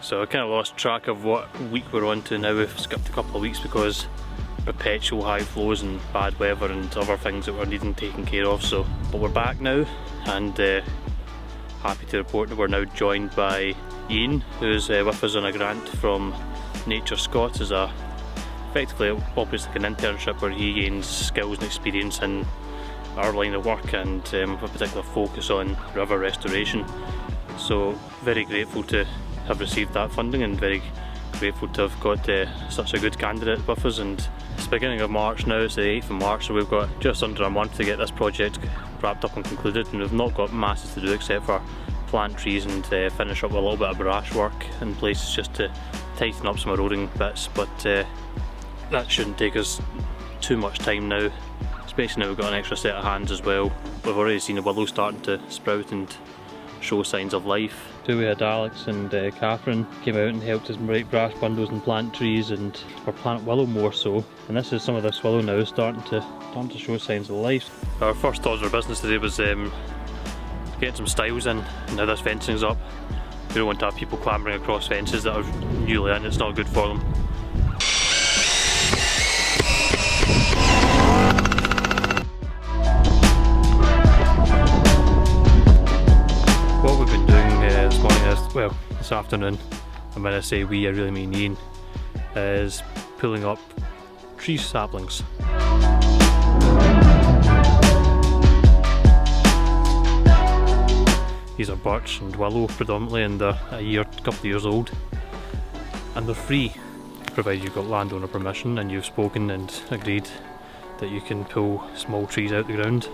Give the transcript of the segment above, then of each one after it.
So I kind of lost track of what week we're on to now. We've skipped a couple of weeks because perpetual high flows and bad weather and other things that we're needing taken care of. But we're back now, and happy to report that we're now joined by Ian, who's with us on a grant from Nature Scot as effectively operates like an internship where he gains skills and experience in our line of work, and with a particular focus on river restoration. So very grateful to have received that funding, and very grateful to have got such a good candidate with us. And it's the beginning of March now, it's the 8th of March, so we've got just under a month to get this project wrapped up and concluded, and we've not got masses to do except for plant trees and finish up with a little bit of brush work in places just to tighten up some eroding bits, but that shouldn't take us too much time now, especially now we've got an extra set of hands as well. We've already seen the willow starting to sprout and show signs of life. So we had Alex and Catherine came out and helped us break brush bundles and plant trees, and or plant willow more so. And this is some of this willow now starting to show signs of life. Our first thoughts of our business today was getting some stiles in. Now this fencing's up, we don't want to have people clambering across fences that are newly in, it's not good for them. What we've been doing this morning is, well, this afternoon, and when I say we, I really mean Ian, is pulling up tree saplings. These are birch and willow predominantly, and they're a couple of years old, and they're free, provided you've got landowner permission and you've spoken and agreed that you can pull small trees out the ground.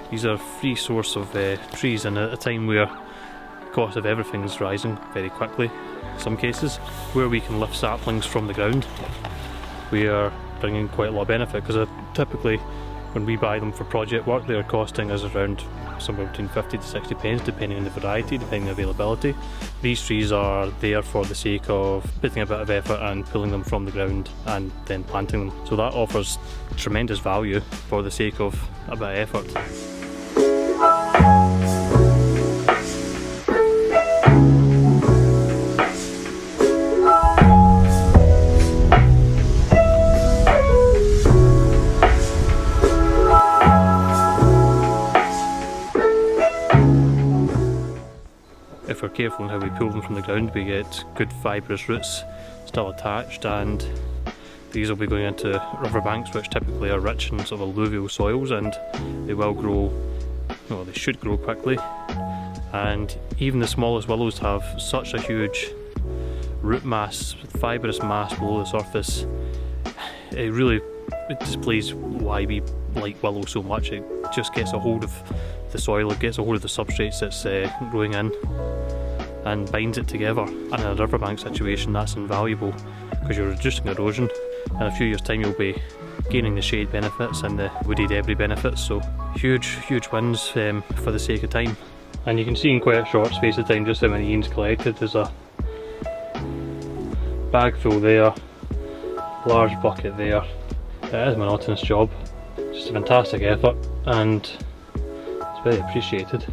These are a free source of trees, and at a time where the cost of everything is rising very quickly, in some cases, where we can lift saplings from the ground, we are bringing quite a lot of benefit, because typically when we buy them for project work they are costing us around somewhere between 50 to 60 pence depending on the variety, depending on the availability. These trees are there for the sake of putting a bit of effort and pulling them from the ground and then planting them. So that offers tremendous value for the sake of a bit of effort. If we're careful in how we pull them from the ground, we get good fibrous roots still attached, and these will be going into riverbanks which typically are rich in sort of alluvial soils, and they will grow, well, they should grow quickly. And even the smallest willows have such a huge root mass, fibrous mass below the surface. It displays why we like willow so much. It just gets a hold of the soil, it gets a hold of the substrates it's growing in and binds it together. And in a riverbank situation that's invaluable, because you're reducing erosion. In a few years time you'll be gaining the shade benefits and the woody debris benefits, so huge wins for the sake of time. And you can see in quite a short space of time just how many Ian's collected. There's a bag full there, large bucket there. It is a monotonous job, just a fantastic effort, and it's very appreciated.